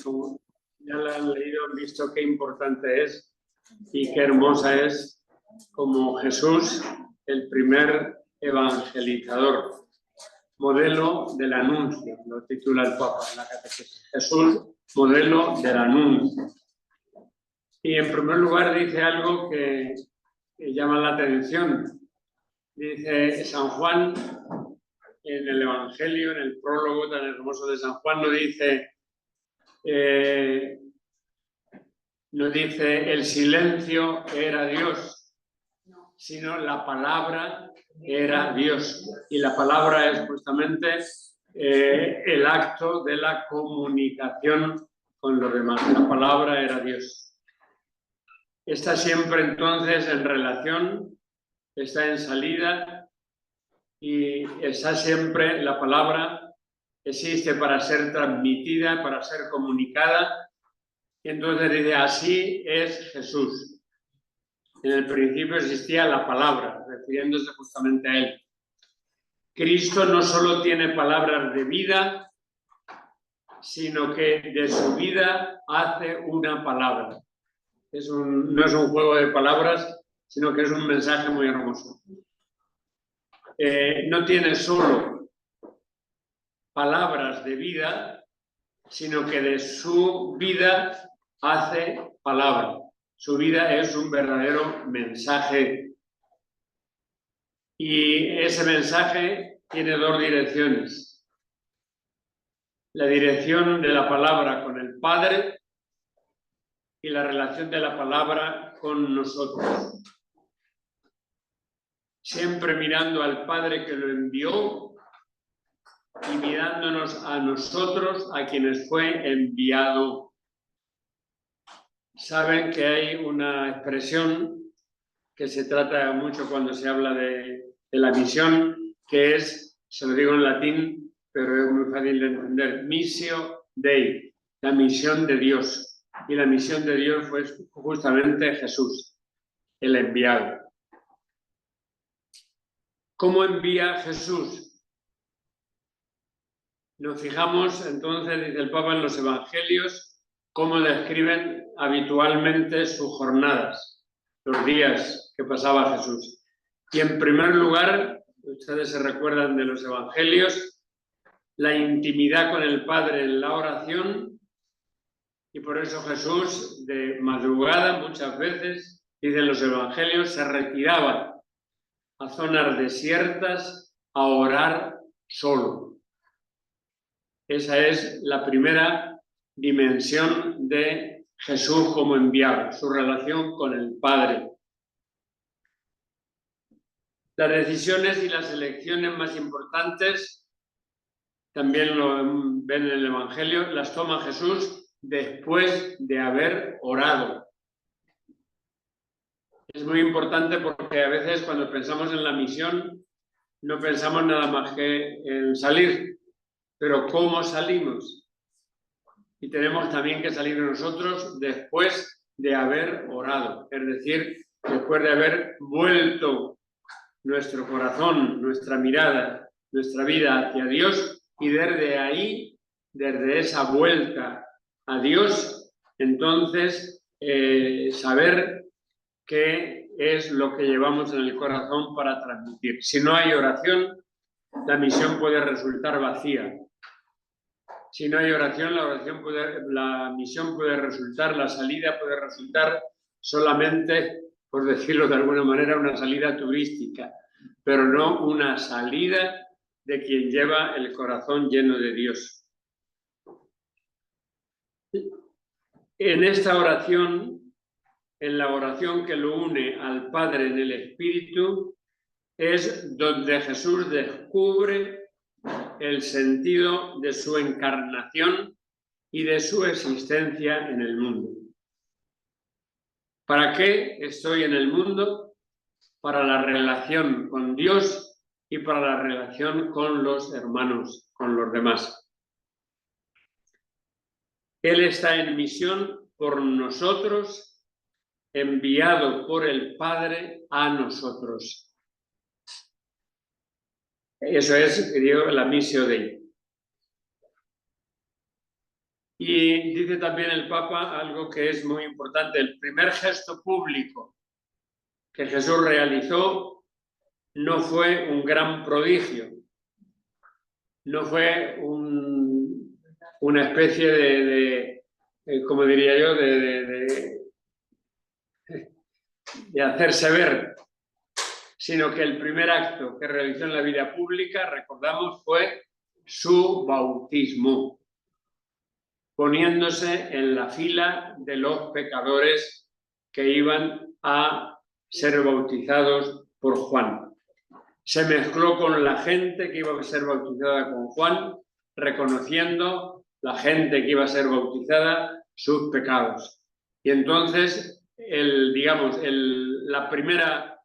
Como ya la han leído, han visto qué importante es y qué hermosa es como Jesús, el primer evangelizador, modelo del anuncio, lo titula el Papa en la catequesis. Jesús, modelo del anuncio. Y en primer lugar dice algo que llama la atención. Dice San Juan en el Evangelio, en el prólogo tan hermoso de San Juan, no dice el silencio era Dios, sino la palabra era Dios. Y la palabra es justamente el acto de la comunicación con los demás. La palabra era Dios. Está siempre entonces en relación, está en salida y está siempre la palabra, existe para ser transmitida, para ser comunicada. Y entonces dice, así es Jesús. En el principio existía la palabra, refiriéndose justamente a él. Cristo no solo tiene palabras de vida, sino que de su vida hace una palabra. No es un juego de palabras, sino que es un mensaje muy hermoso. No tiene solo palabras de vida, sino que de su vida hace palabra. Su vida es un verdadero mensaje. Y ese mensaje tiene dos direcciones. La dirección de la palabra con el Padre y la relación de la palabra con nosotros. Siempre mirando al Padre que lo envió y mirándonos a nosotros, a quienes fue enviado. Saben que hay una expresión que se trata mucho cuando se habla de la misión, que es, se lo digo en latín, pero es muy fácil de entender, missio Dei, la misión de Dios. Y la misión de Dios fue justamente Jesús, el enviado. ¿Cómo envía Jesús? Nos fijamos entonces, dice el Papa, en los evangelios, cómo describen habitualmente sus jornadas, los días que pasaba Jesús. Y en primer lugar, ustedes se recuerdan de los evangelios, la intimidad con el Padre en la oración, y por eso Jesús de madrugada muchas veces, dicen los evangelios, se retiraba a zonas desiertas a orar solo. Esa es la primera dimensión de Jesús como enviado, su relación con el Padre. Las decisiones y las elecciones más importantes, también lo ven en el Evangelio, las toma Jesús después de haber orado. Es muy importante porque a veces cuando pensamos en la misión no pensamos nada más que en salir, pero ¿cómo salimos? Y tenemos también que salir nosotros después de haber orado, es decir, después de haber vuelto nuestro corazón, nuestra mirada, nuestra vida hacia Dios, y desde ahí, desde esa vuelta a Dios, entonces saber qué es lo que llevamos en el corazón para transmitir. Si no hay oración, la misión puede resultar vacía. Si no hay oración, la misión puede resultar, la salida puede resultar solamente, por decirlo de alguna manera, una salida turística, pero no una salida de quien lleva el corazón lleno de Dios. En esta oración, en la oración que lo une al Padre en el Espíritu, es donde Jesús descubre el sentido de su encarnación y de su existencia en el mundo. ¿Para qué estoy en el mundo? Para la relación con Dios y para la relación con los hermanos, con los demás. Él está en misión por nosotros, enviado por el Padre a nosotros. Eso es, digo, la missio Dei. Y dice también el Papa algo que es muy importante. El primer gesto público que Jesús realizó no fue un gran prodigio, no fue una especie como diría yo, de hacerse ver, sino que el primer acto que realizó en la vida pública, recordamos, fue su bautismo, poniéndose en la fila de los pecadores que iban a ser bautizados por Juan. Se mezcló con la gente que iba a ser bautizada con Juan, reconociendo la gente que iba a ser bautizada sus pecados. Y entonces, la primera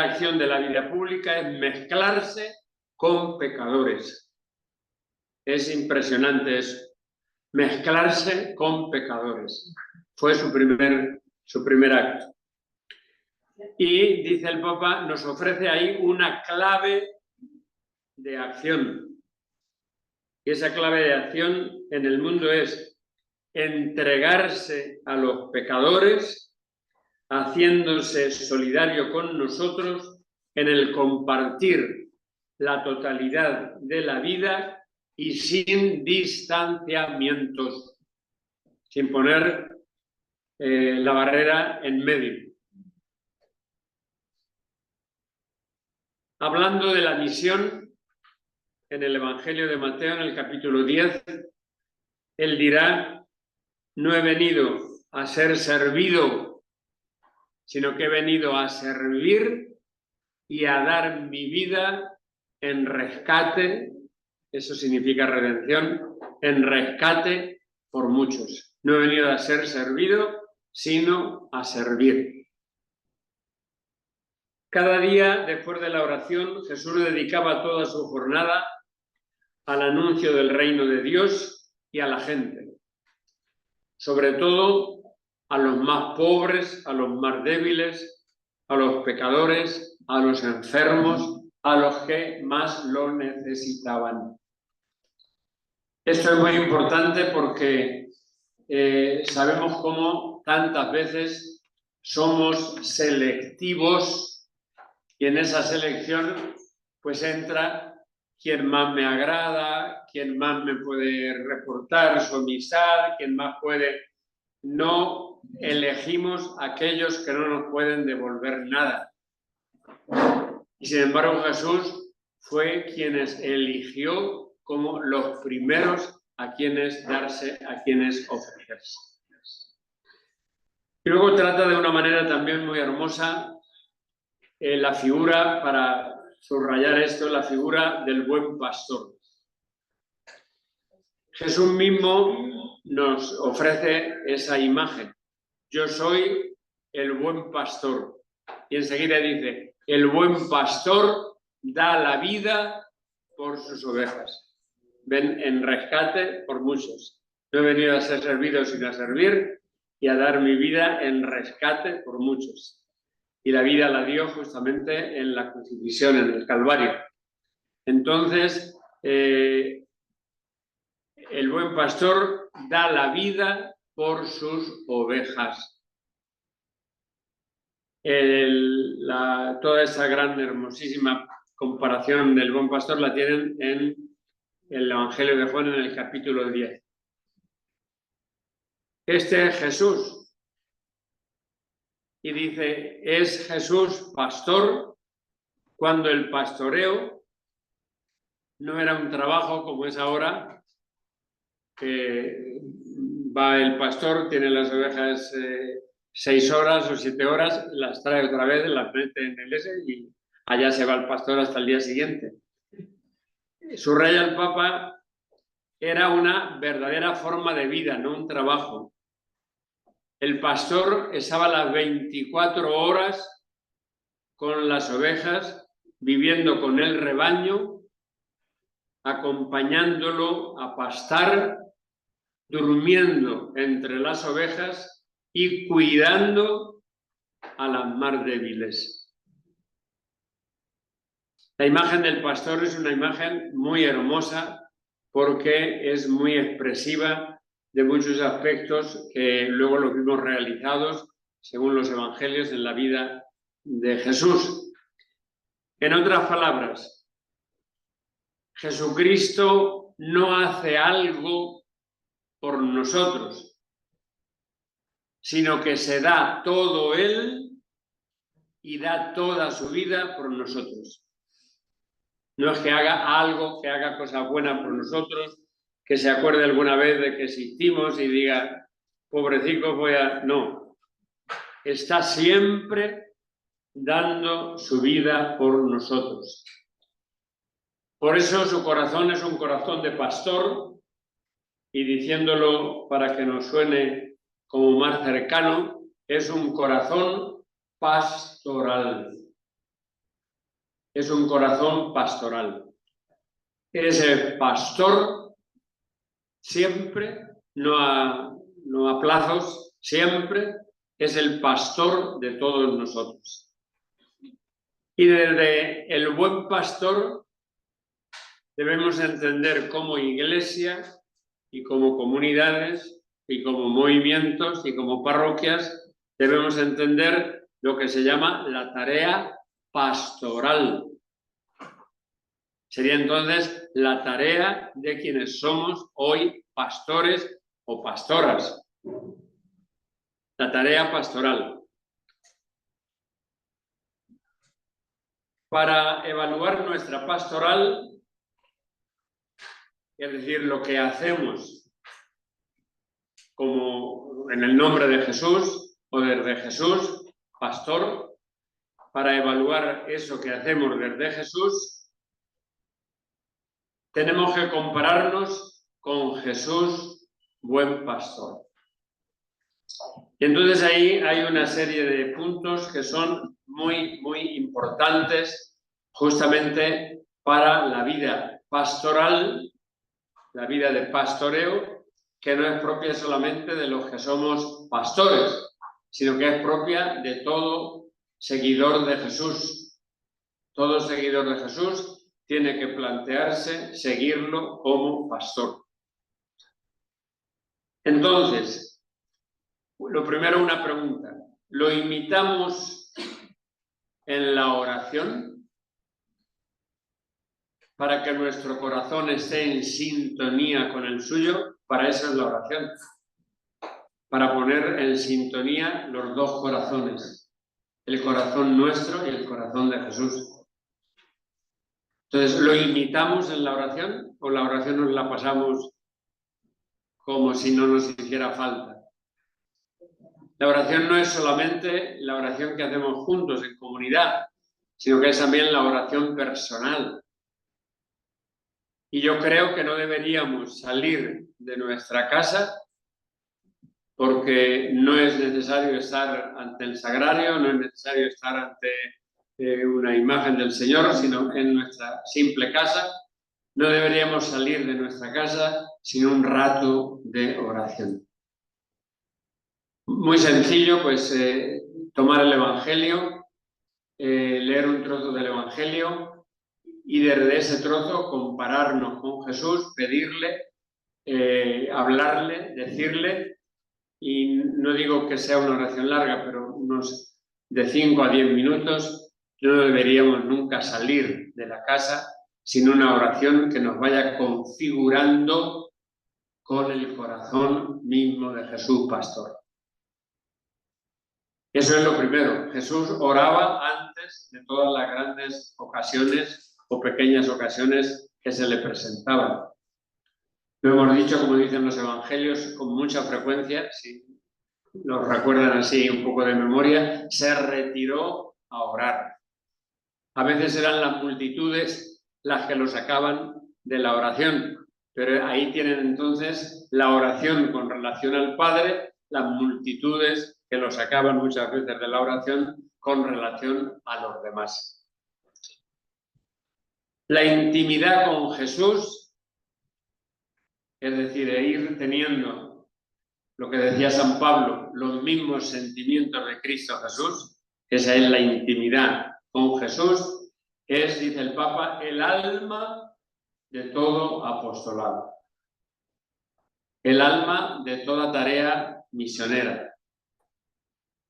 acción de la vida pública es mezclarse con pecadores. Es impresionante eso, mezclarse con pecadores. Fue su primer acto. Y, dice el Papa, nos ofrece ahí una clave de acción. Y esa clave de acción en el mundo es entregarse a los pecadores, haciéndose solidario con nosotros en el compartir la totalidad de la vida y sin distanciamientos, sin poner la barrera en medio. Hablando de la misión, en el Evangelio de Mateo, en el capítulo 10, él dirá: no he venido a ser servido, sino que he venido a servir y a dar mi vida en rescate, eso significa redención, en rescate por muchos. No he venido a ser servido, sino a servir. Cada día, después de la oración, Jesús dedicaba toda su jornada al anuncio del reino de Dios y a la gente. Sobre todo a los más pobres, a los más débiles, a los pecadores, a los enfermos, a los que más lo necesitaban. Esto es muy importante porque sabemos cómo tantas veces somos selectivos y en esa selección pues entra quien más me agrada, quien más me puede reportar su amistad, quien más puede... No elegimos a aquellos que no nos pueden devolver nada. Y sin embargo Jesús fue quienes eligió como los primeros a quienes darse, a quienes ofrecerse. Y luego trata de una manera también muy hermosa la figura, para subrayar esto, la figura del buen pastor. Jesús mismo nos ofrece esa imagen. Yo soy el buen pastor. Y enseguida dice, el buen pastor da la vida por sus ovejas. Ven, en rescate por muchos. No he venido a ser servido sino a servir y a dar mi vida en rescate por muchos. Y la vida la dio justamente en la crucifixión, en el Calvario. Entonces, el buen pastor da la vida por sus ovejas. Toda esa gran, hermosísima comparación del buen pastor la tienen en el Evangelio de Juan, en el capítulo 10. Este es Jesús. Y dice, es Jesús pastor cuando el pastoreo no era un trabajo como es ahora, que va el pastor, tiene las ovejas 6 horas o 7 horas, las trae otra vez, las mete en el y allá se va el pastor hasta el día siguiente. Subraya el Papa, era una verdadera forma de vida, no un trabajo. El pastor estaba las 24 horas con las ovejas, viviendo con el rebaño, acompañándolo a pastar, durmiendo entre las ovejas y cuidando a las más débiles. La imagen del pastor es una imagen muy hermosa porque es muy expresiva de muchos aspectos que luego los vimos realizados según los evangelios en la vida de Jesús. En otras palabras, Jesucristo no hace algo por nosotros, sino que se da todo Él y da toda su vida por nosotros. No es que haga algo, que haga cosas buenas por nosotros, que se acuerde alguna vez de que existimos y diga, pobrecito voy a... No, está siempre dando su vida por nosotros. Por eso su corazón es un corazón de pastor, y diciéndolo para que nos suene como más cercano, es un corazón pastoral. Es un corazón pastoral. Ese pastor siempre, no a plazos, siempre es el pastor de todos nosotros. Y desde el buen pastor debemos entender como iglesia y como comunidades y como movimientos y como parroquias, debemos entender lo que se llama la tarea pastoral. Sería entonces la tarea de quienes somos hoy pastores o pastoras. La tarea pastoral. Para evaluar nuestra pastoral, es decir, lo que hacemos como en el nombre de Jesús o desde Jesús, pastor, para evaluar eso que hacemos desde Jesús, tenemos que compararnos con Jesús, buen pastor. Y entonces ahí hay una serie de puntos que son muy, muy importantes justamente para la vida pastoral, la vida de pastoreo, que no es propia solamente de los que somos pastores, sino que es propia de todo seguidor de Jesús. Todo seguidor de Jesús tiene que plantearse seguirlo como pastor. Entonces, lo primero, una pregunta. ¿Lo imitamos en la oración para que nuestro corazón esté en sintonía con el suyo? Para eso es la oración. Para poner en sintonía los dos corazones, el corazón nuestro y el corazón de Jesús. Entonces, ¿lo imitamos en la oración o la oración nos la pasamos como si no nos hiciera falta? La oración no es solamente la oración que hacemos juntos en comunidad, sino que es también la oración personal. Y yo creo que no deberíamos salir de nuestra casa porque no es necesario estar ante el sagrario, no es necesario estar ante una imagen del Señor, sino en nuestra simple casa. No deberíamos salir de nuestra casa sin un rato de oración. Muy sencillo, pues tomar el Evangelio, leer un trozo del Evangelio y desde ese trozo compararnos con Jesús, pedirle, hablarle, decirle, y no digo que sea una oración larga, pero unos de 5 a 10 minutos. No deberíamos nunca salir de la casa sin una oración que nos vaya configurando con el corazón mismo de Jesús Pastor. Eso es lo primero. Jesús oraba antes de todas las grandes ocasiones o pequeñas ocasiones que se le presentaban. Lo hemos dicho, como dicen los evangelios, con mucha frecuencia, si nos recuerdan así un poco de memoria, se retiró a orar. A veces eran las multitudes las que lo sacaban de la oración, pero ahí tienen entonces la oración con relación al Padre, las multitudes que lo sacaban muchas veces de la oración con relación a los demás. La intimidad con Jesús, es decir, ir teniendo, lo que decía San Pablo, los mismos sentimientos de Cristo Jesús, esa es la intimidad con Jesús, es, dice el Papa, el alma de todo apostolado. el alma de toda tarea misionera,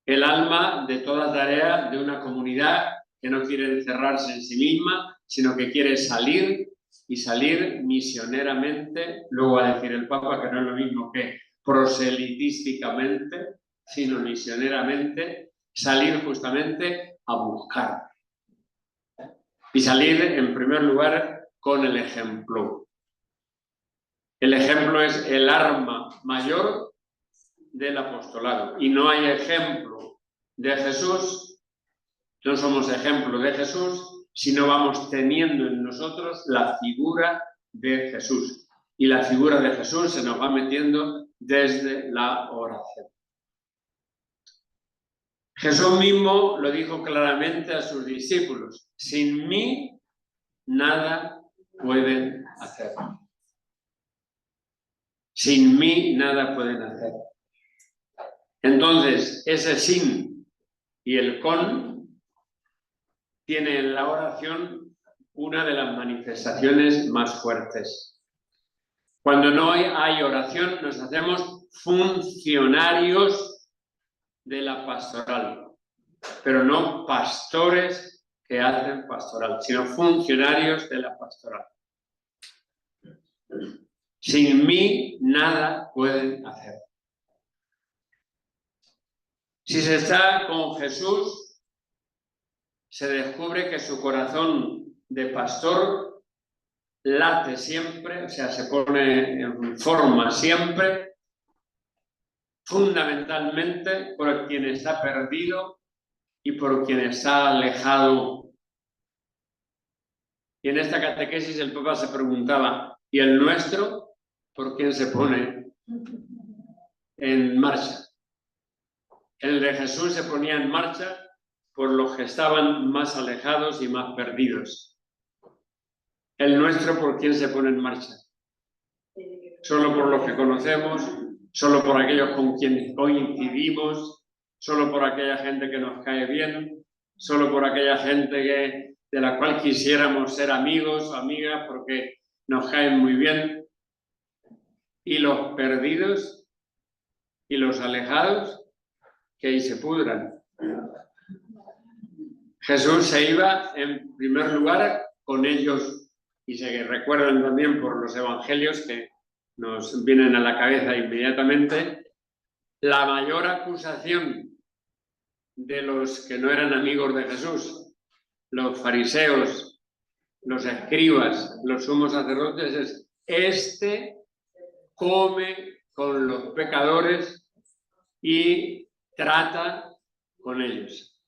el alma de toda tarea de una comunidad que no quiere encerrarse en sí misma, sino que quiere salir y salir misioneramente. Luego va a decir el Papa que no es lo mismo que proselitísticamente, sino misioneramente, salir justamente a buscar. Y salir, en primer lugar, con el ejemplo. El ejemplo es el arma mayor del apostolado. Y no hay ejemplo de Jesús, no somos ejemplo de Jesús, si no vamos teniendo en nosotros la figura de Jesús. Y la figura de Jesús se nos va metiendo desde la oración. Jesús mismo lo dijo claramente a sus discípulos: sin mí nada pueden hacer. Sin mí nada pueden hacer. Entonces, ese sin y el con tiene en la oración una de las manifestaciones más fuertes. Cuando no hay oración, nos hacemos funcionarios de la pastoral, pero no pastores que hacen pastoral, sino funcionarios de la pastoral. Sin mí nada pueden hacer. Si se está con Jesús, se descubre que su corazón de pastor late siempre, o sea, se pone en forma siempre, fundamentalmente por quien está perdido y por quien está alejado. Y en esta catequesis el Papa se preguntaba: ¿y el nuestro por quién se pone en marcha? El de Jesús se ponía en marcha por los que estaban más alejados y más perdidos. El nuestro, ¿por quién se pone en marcha? Solo por los que conocemos, solo por aquellos con quienes coincidimos, solo por aquella gente que nos cae bien, solo por aquella gente de la cual quisiéramos ser amigos o amigas porque nos caen muy bien. Y los perdidos y los alejados, que ahí se pudran. Jesús se iba en primer lugar con ellos, y se recuerdan también por los evangelios que nos vienen a la cabeza inmediatamente. La mayor acusación de los que no eran amigos de Jesús, los fariseos, los escribas, los sumos sacerdotes, es: este come con los pecadores y trata con ellos.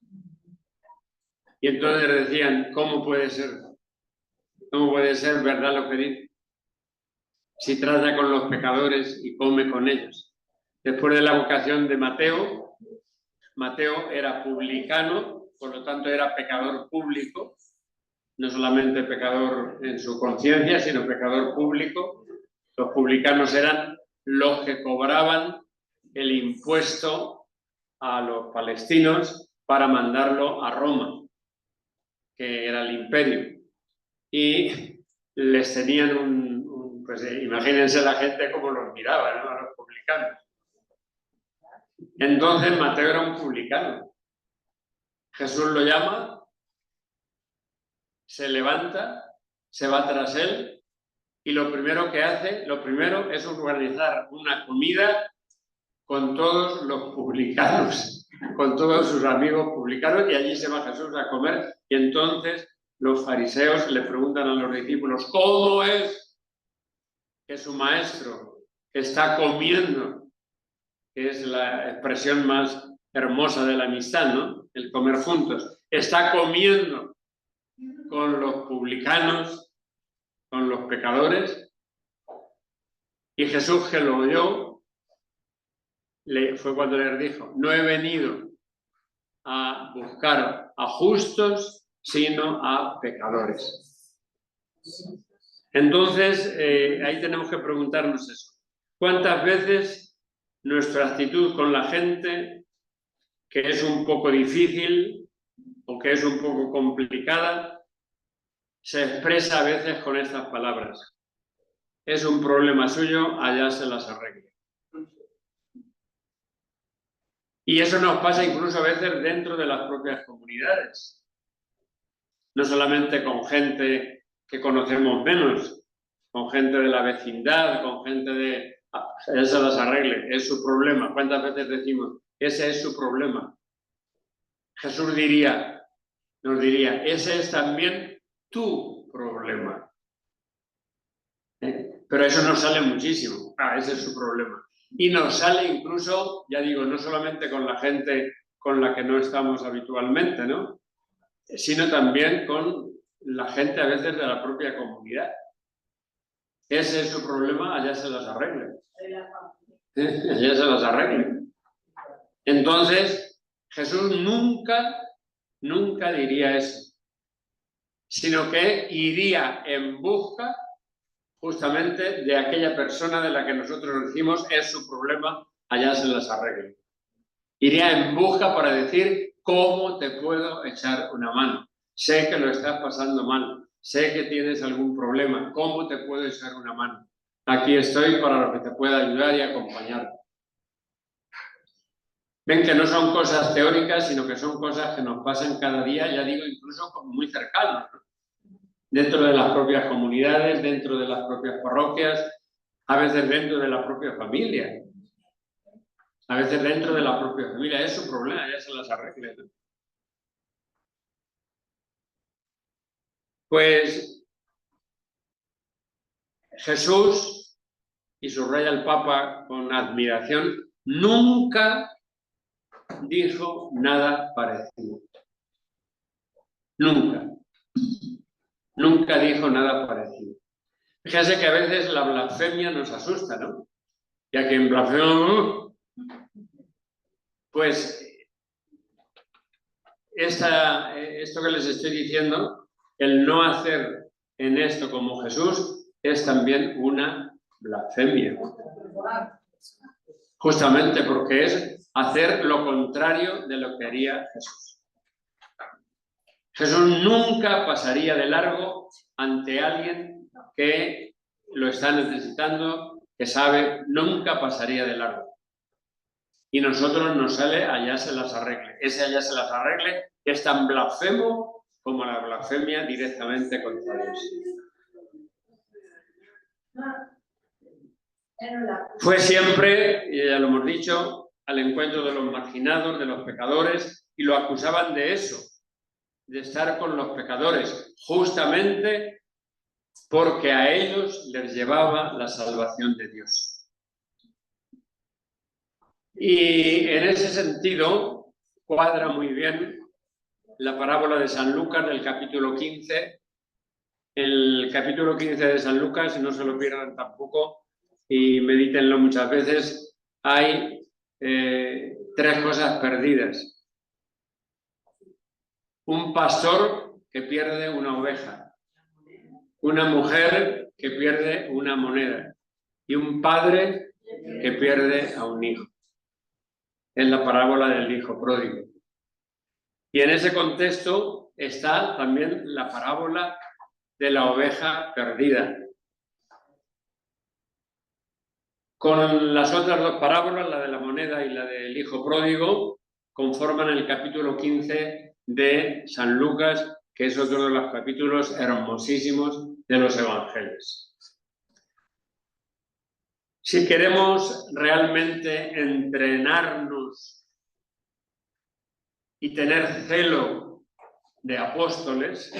Y entonces decían: ¿cómo puede ser? ¿Cómo puede ser verdad lo que dice? Si trata con los pecadores y come con ellos. Después de la vocación de Mateo, Mateo era publicano, por lo tanto era pecador público, no solamente pecador en su conciencia, sino pecador público. Los publicanos eran los que cobraban el impuesto a los palestinos para mandarlo a Roma, que era el imperio. Y les tenían pues imagínense la gente cómo los miraba, ¿no?, a los publicanos. Entonces Mateo era un publicano. Jesús lo llama, se levanta, se va tras él, y lo primero que hace, es organizar una comida con todos los publicanos, con todos sus amigos publicanos, y allí se va Jesús a comer. Y entonces los fariseos le preguntan a los discípulos: ¿cómo es que su maestro está comiendo? Que es la expresión más hermosa de la amistad, ¿no? El comer juntos. Está comiendo con los publicanos, con los pecadores. Y Jesús, que lo oyó, fue cuando les dijo: no he venido a buscar a justos, sino a pecadores. Entonces, ahí tenemos que preguntarnos eso. ¿Cuántas veces nuestra actitud con la gente, que es un poco difícil o que es un poco complicada, se expresa a veces con estas palabras? es un problema suyo, allá se las arregle. Y eso nos pasa incluso a veces dentro de las propias comunidades. No solamente con gente que conocemos menos, con gente de la vecindad, con gente de... allá se las arregle, es su problema. ¿Cuántas veces decimos, ese es su problema? Jesús nos diría, ese es también tu problema. Pero eso nos sale muchísimo. Ese es su problema. Y nos sale incluso, ya digo, no solamente con la gente con la que no estamos habitualmente, ¿no? Sino también con la gente a veces de la propia comunidad. Ese es su problema, allá se las arregle. Allá se las arregle. Entonces, Jesús nunca diría eso, sino que iría en busca justamente de aquella persona de la que nosotros decimos es su problema, allá se las arregle. Iría en busca para decir, ¿cómo te puedo echar una mano? Sé que lo estás pasando mal, sé que tienes algún problema, ¿cómo te puedo echar una mano? Aquí estoy para lo que te pueda ayudar y acompañar. Ven que no son cosas teóricas, sino que son cosas que nos pasan cada día, ya digo, incluso como muy cercanos, ¿no? Dentro de las propias comunidades, dentro de las propias parroquias, a veces dentro de la propia familia. A veces dentro de la propia familia. Es su problema, ya se las arregle, ¿no? Pues Jesús, y subraya el Papa con admiración, nunca dijo nada parecido. Nunca. Nunca dijo nada parecido. Fíjense que a veces la blasfemia nos asusta, ¿no? Ya que en blasfemia, pues esto que les estoy diciendo, el no hacer en esto como Jesús, es también una blasfemia. Justamente porque es hacer lo contrario de lo que haría Jesús. Jesús nunca pasaría de largo ante alguien que lo está necesitando, que sabe, nunca pasaría de largo. Y nosotros nos sale allá se las arregle. Ese allá se las arregle es tan blasfemo como la blasfemia directamente contra Dios. Fue siempre, y ya lo hemos dicho, al encuentro de los marginados, de los pecadores, y lo acusaban de eso, de estar con los pecadores, justamente porque a ellos les llevaba la salvación de Dios. Y en ese sentido cuadra muy bien la parábola de San Lucas del capítulo 15. El capítulo 15 de San Lucas, no se lo pierdan tampoco y medítenlo muchas veces, hay tres cosas perdidas. Un pastor que pierde una oveja, una mujer que pierde una moneda y un padre que pierde a un hijo. Es la parábola del hijo pródigo. Y en ese contexto está también la parábola de la oveja perdida. Con las otras dos parábolas, la de la moneda y la del hijo pródigo, conforman el capítulo 15 de San Lucas, que es otro de los capítulos hermosísimos de los evangelios. Si queremos realmente entrenarnos y tener celo de apóstoles,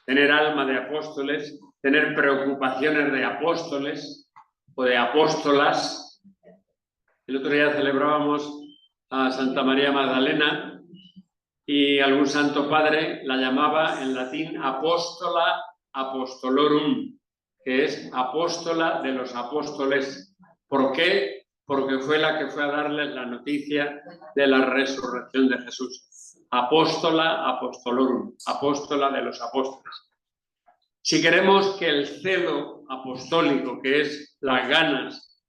tener alma de apóstoles, tener preocupaciones de apóstoles o de apóstolas. El otro día celebrábamos a Santa María Magdalena y algún santo padre la llamaba en latín apóstola apostolorum, que es apóstola de los apóstoles. ¿Por qué? Porque fue la que fue a darles la noticia de la resurrección de Jesús. Apóstola apostolorum, apóstola de los apóstoles. Si queremos que el celo apostólico, que es las ganas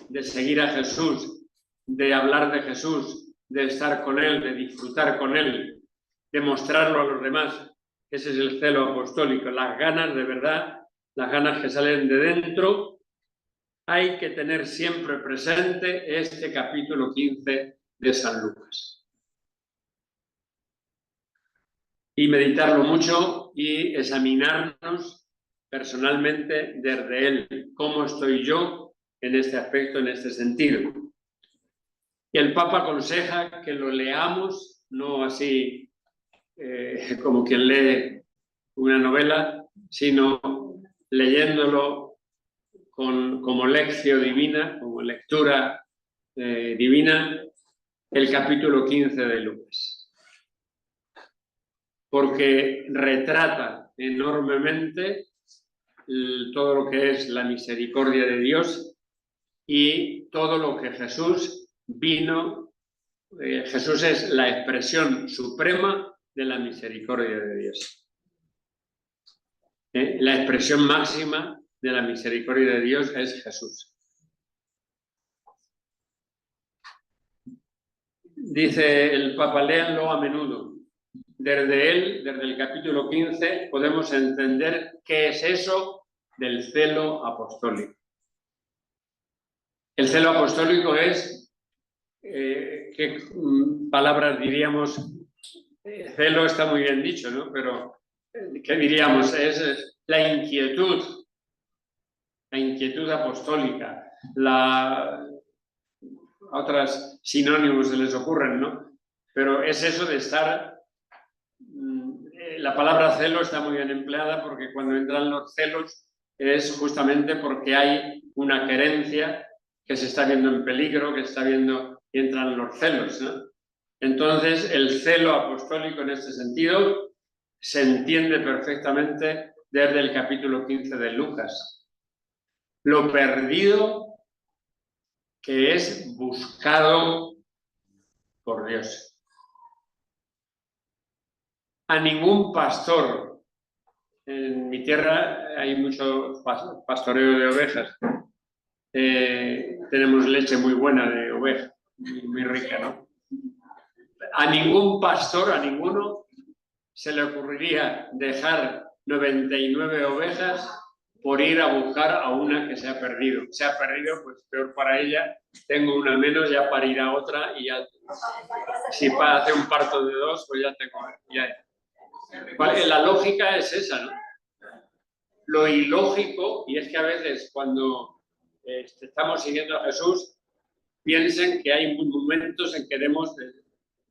de seguir a Jesús, de hablar de Jesús, de estar con Él, de disfrutar con Él, de mostrarlo a los demás, ese es el celo apostólico, las ganas de verdad las ganas que salen de dentro, hay que tener siempre presente este capítulo 15 de San Lucas. Y meditarlo mucho y examinarnos personalmente desde él. ¿Cómo estoy yo en este aspecto, en este sentido? Y el Papa aconseja que lo leamos, no así como quien lee una novela, sino leyéndolo como lección divina, como lectura divina, el capítulo 15 de Lucas. Porque retrata enormemente todo lo que es la misericordia de Dios y todo lo que Jesús vino. Jesús es la expresión suprema de la misericordia de Dios. La expresión máxima de la misericordia de Dios es Jesús. Dice el Papa, léanlo a menudo. Desde él, desde el capítulo 15, podemos entender qué es eso del celo apostólico. El celo apostólico es, ¿qué palabras diríamos? Celo está muy bien dicho, ¿no? Pero, ¿qué diríamos? Es la inquietud apostólica. Otras sinónimos se les ocurren, ¿no? Pero es eso de estar... La palabra celo está muy bien empleada porque cuando entran los celos es justamente porque hay una querencia que se está viendo en peligro, que está viendo y entran los celos, ¿no? Entonces, el celo apostólico en este sentido se entiende perfectamente desde el capítulo 15 de Lucas. Lo perdido que es buscado por Dios. A ningún pastor, en mi tierra hay mucho pastoreo de ovejas, tenemos leche muy buena de oveja, muy rica, ¿no? A ningún pastor, a ninguno, se le ocurriría dejar 99 ovejas por ir a buscar a una que se ha perdido. Se ha perdido, pues peor para ella, tengo una menos, ya parirá otra y ya, si hace un parto de 2, pues ya tengo, la lógica es esa, ¿no? Lo ilógico, y es que a veces cuando estamos siguiendo a Jesús, piensen que hay momentos en que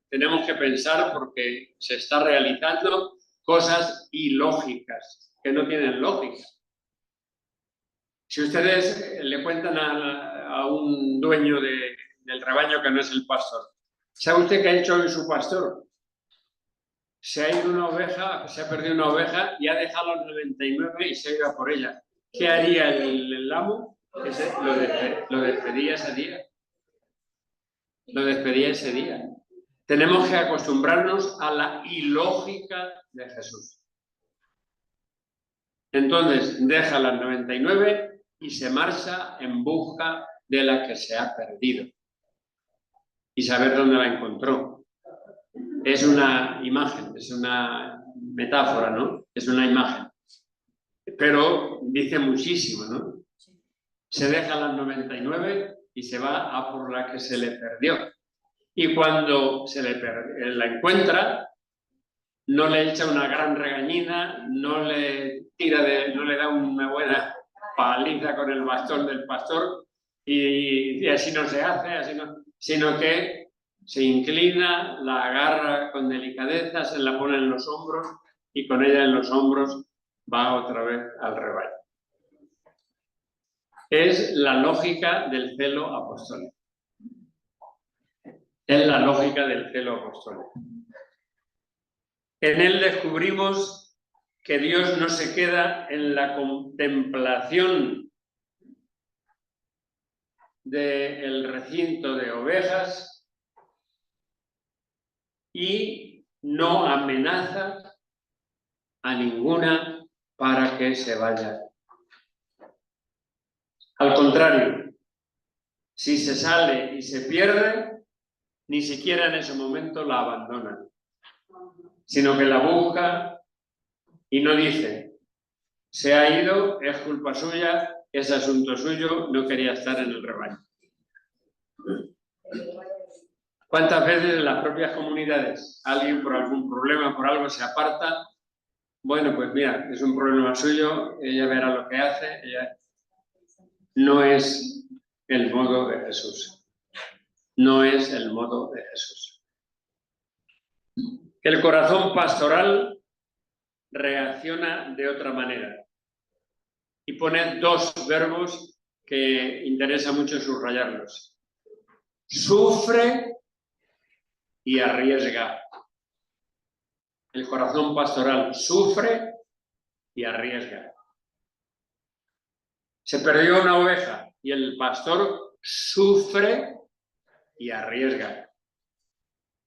tenemos que pensar porque se está realizando cosas ilógicas, que no tienen lógica. Si ustedes le cuentan a un dueño del rebaño que no es el pastor, ¿sabe usted qué ha hecho hoy su pastor? Se ha ido una oveja, se ha perdido una oveja y ha dejado a las 99 y se ha ido a por ella. ¿Qué haría el amo? Lo despedía ese día. Lo despedía ese día. Tenemos que acostumbrarnos a la ilógica de Jesús. Entonces, deja las 99 y se marcha en busca de la que se ha perdido. Y saber dónde la encontró. Es una imagen, es una metáfora, ¿no? Es una imagen. Pero dice muchísimo, ¿no? Se deja las 99 y se va a por la que se le perdió. Y cuando la encuentra, no le echa una gran regañina, no le da una buena paliza con el bastón del pastor y así no se hace, sino que se inclina, la agarra con delicadeza, se la pone en los hombros y con ella en los hombros va otra vez al rebaño. Es la lógica del celo apostólico. Es la lógica del celo apostólico. En él descubrimos que Dios no se queda en la contemplación del recinto de ovejas y no amenaza a ninguna para que se vaya. Al contrario, si se sale y se pierde, ni siquiera en ese momento la abandona, sino que la busca y no dice, Se ha ido, es culpa suya, es asunto suyo, no quería estar en el rebaño. ¿Cuántas veces en las propias comunidades alguien por algún problema, por algo se aparta? Bueno, pues mira, es un problema suyo, ella verá lo que hace, ella... No es el modo de Jesús. No es el modo de Jesús. El corazón pastoral reacciona de otra manera y pone dos verbos que interesa mucho subrayarlos. Sufre y arriesga. El corazón pastoral sufre y arriesga. Se perdió una oveja y el pastor sufre y arriesga.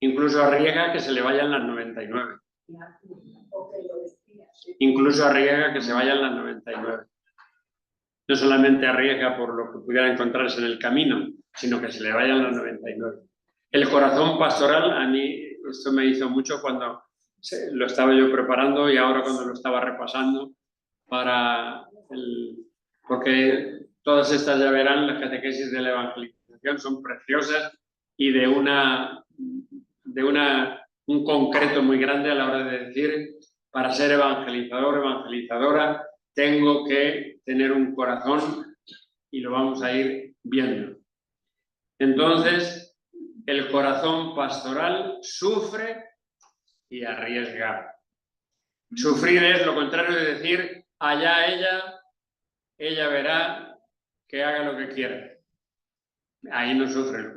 Incluso arriesga que se le vayan las 99. Incluso arriesga que se vayan las 99. No solamente arriesga por lo que pudiera encontrarse en el camino, sino que se le vayan las 99. El corazón pastoral, a mí esto me hizo mucho cuando lo estaba yo preparando y ahora cuando lo estaba repasando porque todas estas, ya verán, las catequesis de la evangelización son preciosas y de un concreto muy grande a la hora de decir, para ser evangelizador, evangelizadora, tengo que tener un corazón y lo vamos a ir viendo. Entonces, el corazón pastoral sufre y arriesga. Sufrir es lo contrario de decir, allá ella verá que haga lo que quiera. Ahí no sufre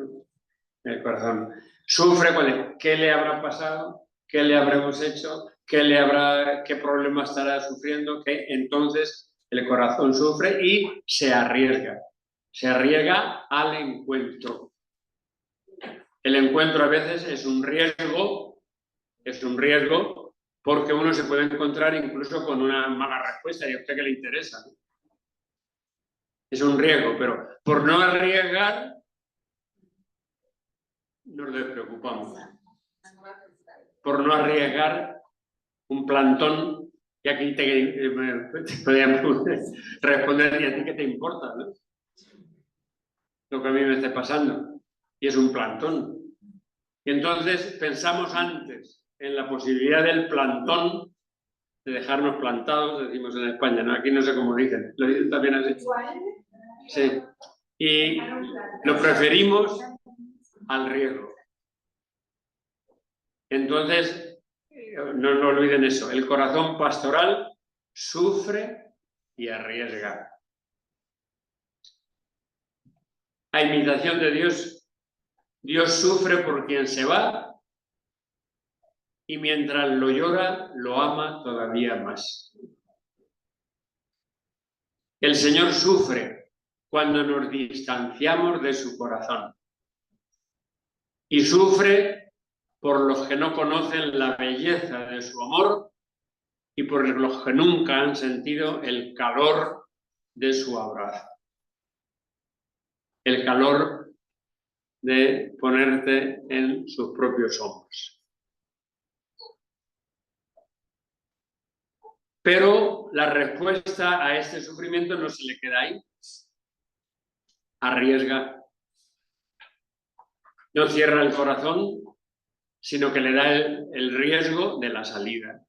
el corazón. Sufre cuando, ¿qué le habrá pasado? ¿Qué le habremos hecho? ¿Qué problema estará sufriendo? Que entonces el corazón sufre y se arriesga. Se arriesga al encuentro. El encuentro a veces es un riesgo porque uno se puede encontrar incluso con una mala respuesta y a usted que le interesa, ¿no? Es un riesgo, pero por no arriesgar nos despreocupamos. Por no arriesgar un plantón, y aquí te podríamos responder, ¿y a ti qué te importa, no? Lo que a mí me esté pasando. Y es un plantón. Y entonces pensamos antes en la posibilidad del plantón, de dejarnos plantados, decimos en España, ¿no? Aquí no sé cómo dicen, lo dicen también así. Sí. Y lo preferimos al riesgo. Entonces, no olviden eso, el corazón pastoral sufre y arriesga. A imitación de Dios, Dios sufre por quien se va y mientras lo llora, lo ama todavía más. El Señor sufre cuando nos distanciamos de su corazón y sufre por los que no conocen la belleza de su amor y por los que nunca han sentido el calor de su abrazo. El calor de ponerte en sus propios hombros. Pero la respuesta a este sufrimiento no se le queda ahí. Arriesga. No cierra el corazón, sino que le da el riesgo de la salida.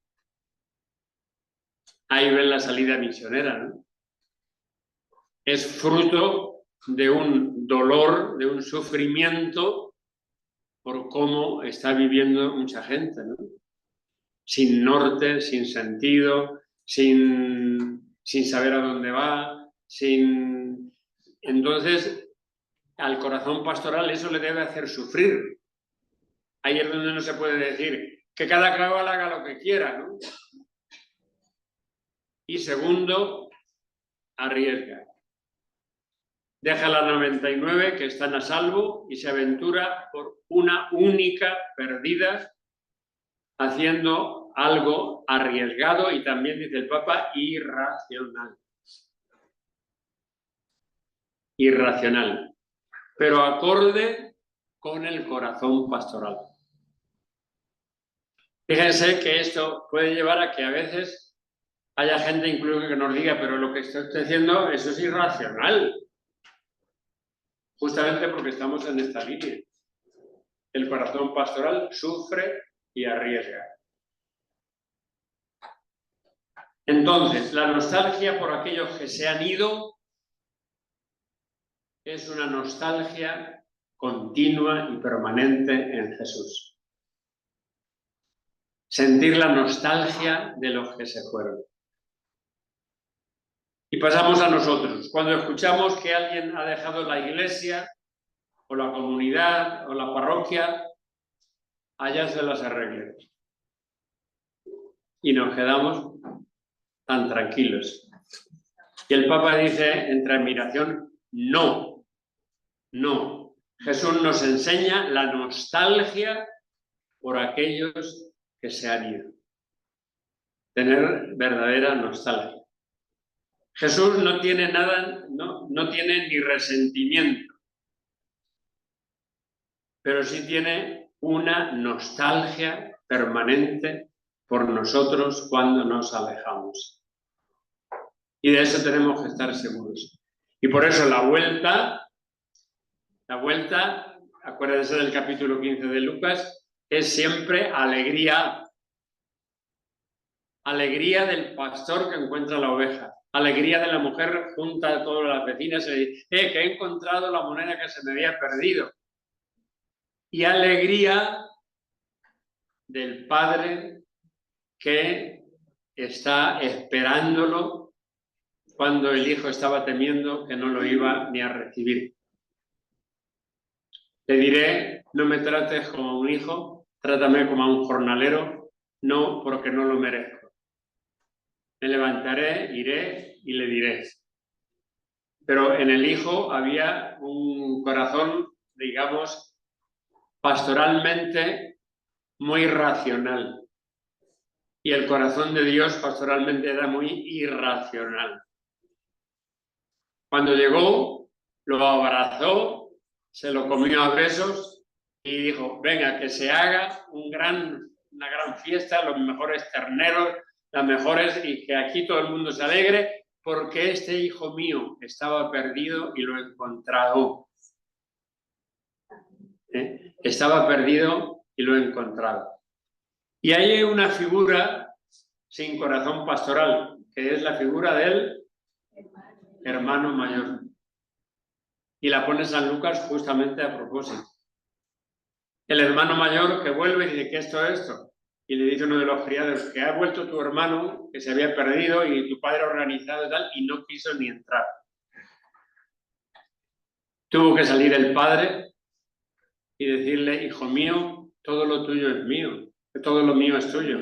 Ahí ven la salida misionera, ¿no? Es fruto de un dolor, de un sufrimiento por cómo está viviendo mucha gente, ¿no? Sin norte, sin sentido, sin saber a dónde va, Entonces, al corazón pastoral eso le debe hacer sufrir. Ahí es donde no se puede decir que cada cabal haga lo que quiera, ¿no? Y segundo, arriesga. Deja las 99 que están a salvo y se aventura por una única perdida, haciendo algo arriesgado y también, dice el Papa, irracional. Irracional, pero acorde con el corazón pastoral. Fíjense que esto puede llevar a que a veces haya gente incluso que nos diga, pero lo que está usted haciendo, eso es irracional. Justamente porque estamos en esta línea. El corazón pastoral sufre y arriesga. Entonces, la nostalgia por aquellos que se han ido es una nostalgia continua y permanente en Jesús. Sentir la nostalgia de los que se fueron. Y pasamos a nosotros. Cuando escuchamos que alguien ha dejado la iglesia, o la comunidad, o la parroquia, allá se las arreglen. Y nos quedamos tan tranquilos. Y el Papa dice, entre admiración, no, no. Jesús nos enseña la nostalgia por aquellos que se han ido. Tener verdadera nostalgia. Jesús no tiene nada, no tiene ni resentimiento, pero sí tiene una nostalgia permanente por nosotros cuando nos alejamos. Y de eso tenemos que estar seguros. Y por eso la vuelta, acuérdense del capítulo 15 de Lucas, es siempre alegría. Alegría del pastor que encuentra la oveja. Alegría de la mujer junta a todas las vecinas y le dice, que he encontrado la moneda que se me había perdido. Y alegría del padre que está esperándolo cuando el hijo estaba temiendo que no lo iba ni a recibir. Te diré, no me trates como a un hijo, trátame como a un jornalero, no porque no lo merezco. Me levantaré, iré y le diré. Pero en el hijo había un corazón, digamos, pastoralmente muy racional. Y el corazón de Dios pastoralmente era muy irracional. Cuando llegó, lo abrazó, se lo comió a besos y dijo, venga, que se haga una gran fiesta, los mejores terneros, las mejores, y que aquí todo el mundo se alegre, porque este hijo mío estaba perdido y lo he encontrado. Estaba perdido y lo he encontrado. Y hay una figura sin corazón pastoral, que es la figura del hermano mayor. Y la pone San Lucas justamente a propósito. El hermano mayor que vuelve y dice, ¿qué es todo esto? Y le dice uno de los criados, que ha vuelto tu hermano, que se había perdido y tu padre organizado y tal, y no quiso ni entrar. Tuvo que salir el padre y decirle, hijo mío, todo lo tuyo es mío, todo lo mío es tuyo.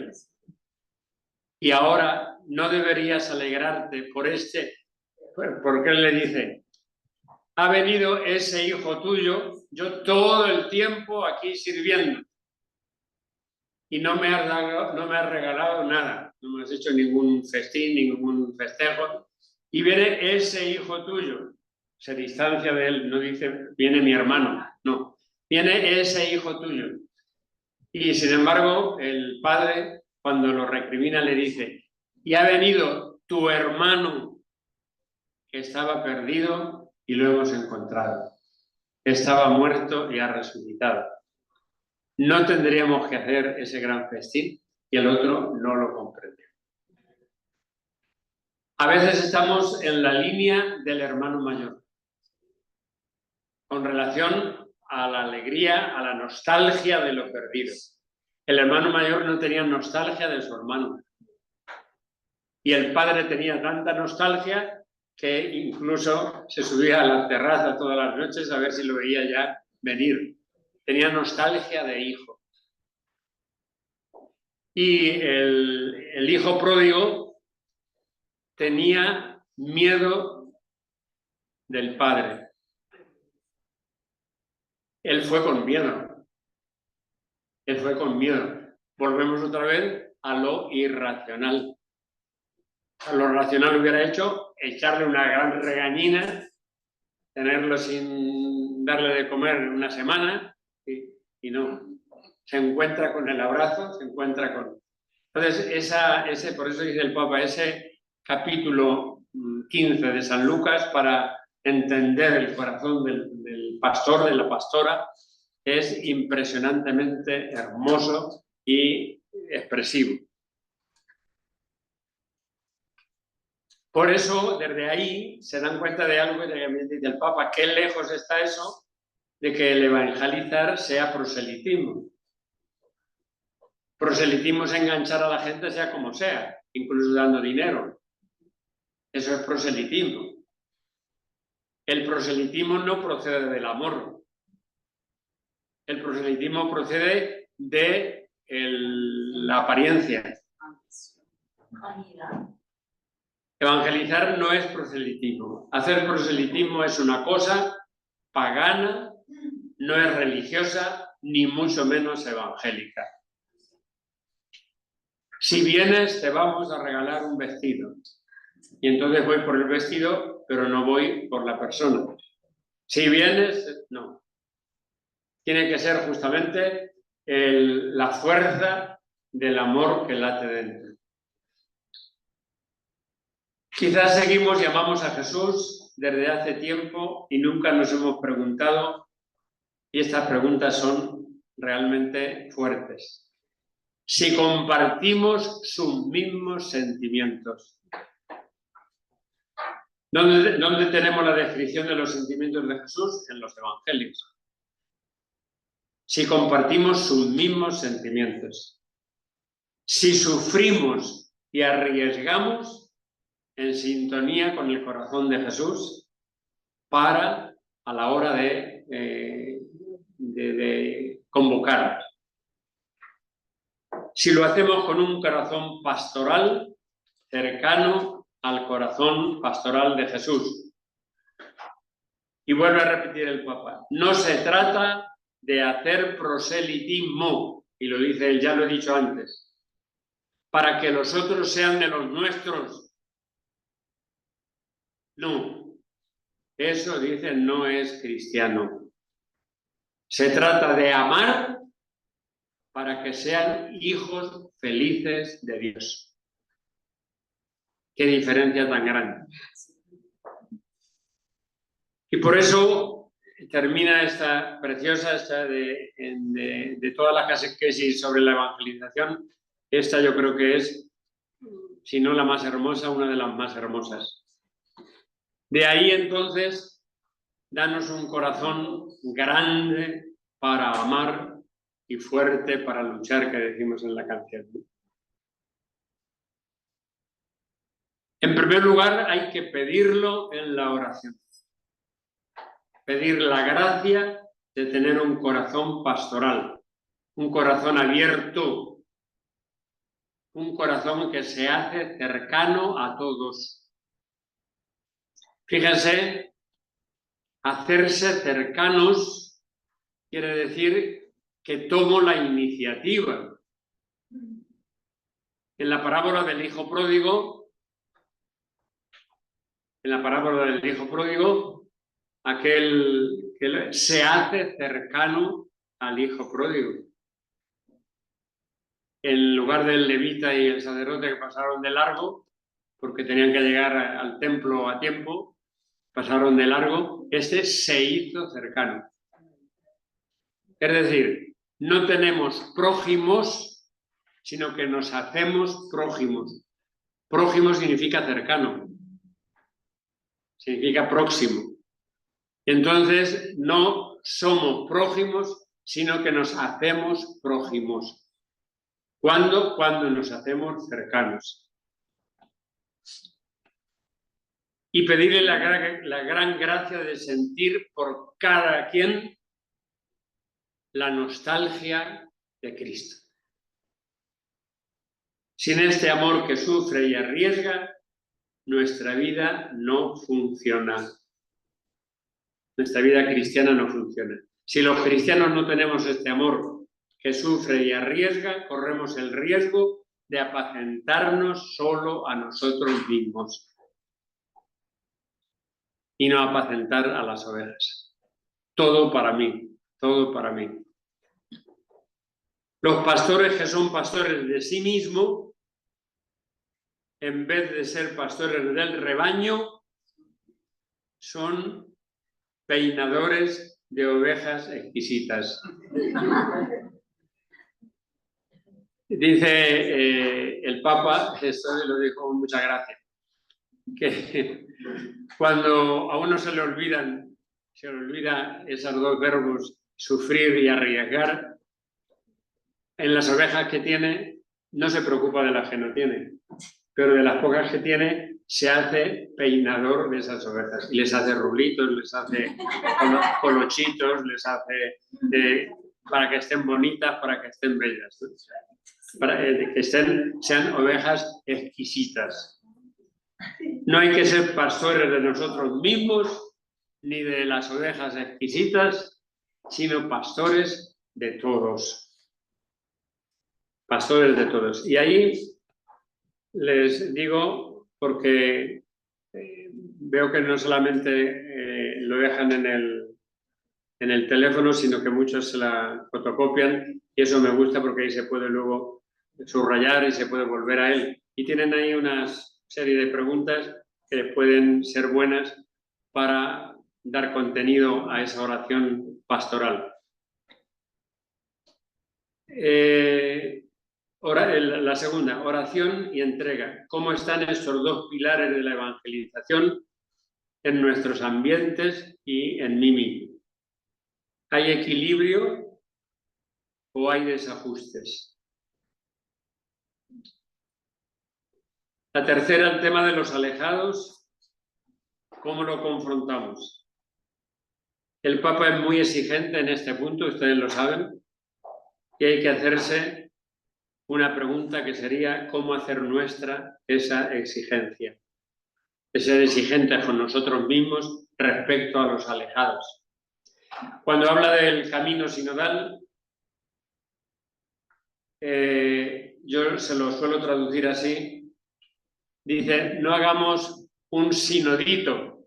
Y ahora no deberías alegrarte por porque él le dice, ha venido ese hijo tuyo, yo todo el tiempo aquí sirviendo. Y no me has regalado nada, no me has hecho ningún festín, ningún festejo. Y viene ese hijo tuyo, se distancia de él, no dice, viene mi hermano, no, viene ese hijo tuyo. Y sin embargo, el padre, cuando lo recrimina, le dice, y ha venido tu hermano que estaba perdido y lo hemos encontrado. Estaba muerto y ha resucitado. No tendríamos que hacer ese gran festín y el otro no lo comprende. A veces estamos en la línea del hermano mayor, con relación a la alegría, a la nostalgia de lo perdido. El hermano mayor no tenía nostalgia de su hermano. Y el padre tenía tanta nostalgia que incluso se subía a la terraza todas las noches a ver si lo veía ya venir. Tenía nostalgia de hijo. Y el hijo pródigo tenía miedo del padre. Él fue con miedo. Él fue con miedo. Volvemos otra vez a lo irracional. A lo racional hubiera hecho echarle una gran regañina, tenerlo sin darle de comer una semana y no. Se encuentra con el abrazo, se encuentra con... Entonces, por eso dice el Papa, ese capítulo 15 de San Lucas, para entender el corazón del pastor, de la pastora, es impresionantemente hermoso y expresivo. Por eso, desde ahí, se dan cuenta de algo que dice el Papa, qué lejos está eso de que el evangelizar sea proselitismo. Proselitismo es enganchar a la gente sea como sea, incluso dando dinero. Eso es proselitismo. El proselitismo no procede del amor. El proselitismo procede de la apariencia. Evangelizar no es proselitismo. Hacer proselitismo es una cosa pagana, no es religiosa, ni mucho menos evangélica. Si vienes, te vamos a regalar un vestido. Y entonces voy por el vestido, pero no voy por la persona. Si vienes, no. Tiene que ser justamente la fuerza del amor que late dentro. Quizás seguimos y amamos a Jesús desde hace tiempo y nunca nos hemos preguntado, y estas preguntas son realmente fuertes, si compartimos sus mismos sentimientos. ¿Dónde tenemos la descripción de los sentimientos de Jesús? En los evangelios. Si compartimos sus mismos sentimientos. Si sufrimos y arriesgamos en sintonía con el corazón de Jesús para a la hora de convocar. Si lo hacemos con un corazón pastoral cercano al corazón pastoral de Jesús. Y vuelve a repetir el Papa, no se trata de hacer proselitismo, y lo dice él, ya lo he dicho antes, para que los otros sean de los nuestros. No, eso dice no es cristiano. Se trata de amar para que sean hijos felices de Dios. Qué diferencia tan grande. Y por eso termina esta preciosa, de todas las catequesis sobre la evangelización, esta yo creo que es, si no la más hermosa, una de las más hermosas. De ahí entonces, danos un corazón grande para amar y fuerte para luchar, que decimos en la canción. En primer lugar, hay que pedirlo en la oración. Pedir la gracia de tener un corazón pastoral, un corazón abierto, un corazón que se hace cercano a todos. Fíjense, hacerse cercanos quiere decir que tomo la iniciativa. En la parábola del hijo pródigo, aquel que se hace cercano al hijo pródigo. En lugar del levita y el sacerdote que pasaron de largo, porque tenían que llegar al templo a tiempo, pasaron de largo, este se hizo cercano. Es decir, no tenemos prójimos, sino que nos hacemos prójimos. Prójimo significa cercano, significa próximo. Entonces, no somos prójimos, sino que nos hacemos prójimos. ¿Cuándo? Cuando nos hacemos cercanos. Y pedirle la gran gracia de sentir por cada quien la nostalgia de Cristo. Sin este amor que sufre y arriesga, nuestra vida no funciona. Nuestra vida cristiana no funciona. Si los cristianos no tenemos este amor que sufre y arriesga, corremos el riesgo de apacentarnos solo a nosotros mismos y no apacentar a las ovejas. Todo para mí, todo para mí. Los pastores que son pastores de sí mismos, en vez de ser pastores del rebaño, son peinadores de ovejas exquisitas. Dice el Papa, esto lo dijo con mucha gracia, que cuando a uno se le olvida esos dos verbos, sufrir y arriesgar, en las ovejas que tiene no se preocupa de las que no tiene, pero de las pocas que tiene se hace peinador de esas ovejas y les hace rulitos, les hace colochitos, les hace para que estén bonitas, para que estén bellas, ¿no? Para que sean ovejas exquisitas. No hay que ser pastores de nosotros mismos ni de las ovejas exquisitas, sino pastores de todos. Pastores de todos. Y ahí les digo, porque veo que no solamente lo dejan en el teléfono, sino que muchos se la fotocopian, y eso me gusta porque ahí se puede luego subrayar y se puede volver a él. Y tienen ahí una serie de preguntas que pueden ser buenas para dar contenido a esa oración pastoral. La segunda, oración y entrega. ¿Cómo están estos dos pilares de la evangelización en nuestros ambientes y en mí mismo? ¿Hay equilibrio o hay desajustes? La tercera, el tema de los alejados. ¿Cómo lo confrontamos? El Papa es muy exigente en este punto, ustedes lo saben, y hay que hacerse una pregunta que sería ¿cómo hacer nuestra esa exigencia? De ser exigentes con nosotros mismos respecto a los alejados. Cuando habla del camino sinodal, yo se lo suelo traducir así. Dice, no hagamos un sinodito,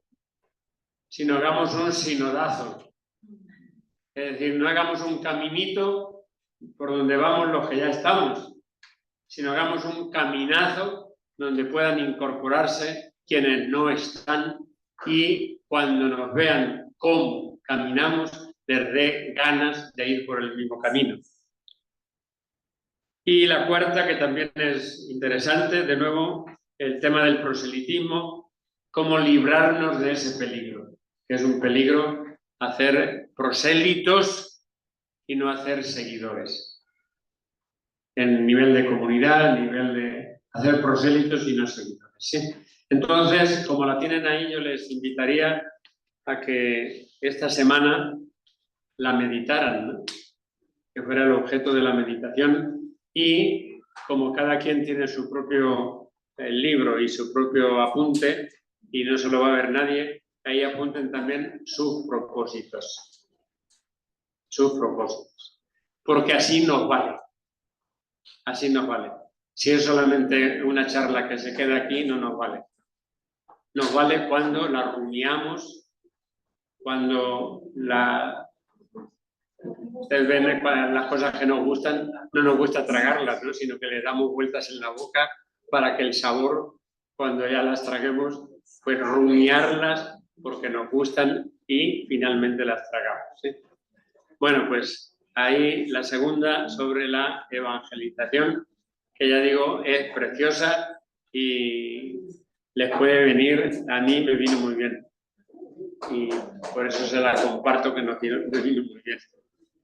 sino hagamos un sinodazo. Es decir, no hagamos un caminito por donde vamos los que ya estamos, sino hagamos un caminazo donde puedan incorporarse quienes no están y cuando nos vean cómo caminamos, les dé ganas de ir por el mismo camino. Y la cuarta, que también es interesante, de nuevo, el tema del proselitismo, cómo librarnos de ese peligro, que es un peligro hacer prosélitos y no hacer seguidores. En nivel de comunidad, en nivel de hacer prosélitos y no seguidores, ¿sí? Entonces, como la tienen ahí, yo les invitaría a que esta semana la meditaran, ¿no? Que fuera el objeto de la meditación, y como cada quien tiene su propio libro y su propio apunte y no se lo va a ver nadie, ahí apunten también sus propósitos. Sus propósitos. Porque así nos vale. Así nos vale. Si es solamente una charla que se queda aquí, no nos vale. Nos vale cuando la rumiamos, cuando ustedes ven las cosas que nos gustan, no nos gusta tragarlas, ¿no? Sino que le damos vueltas en la boca para que el sabor, cuando ya las traguemos, pues rumiarlas porque nos gustan y finalmente las tragamos, ¿sí? Bueno, pues ahí la segunda sobre la evangelización, que ya digo, es preciosa y les puede venir, a mí me vino muy bien. Y por eso se la comparto, que nos vino muy bien.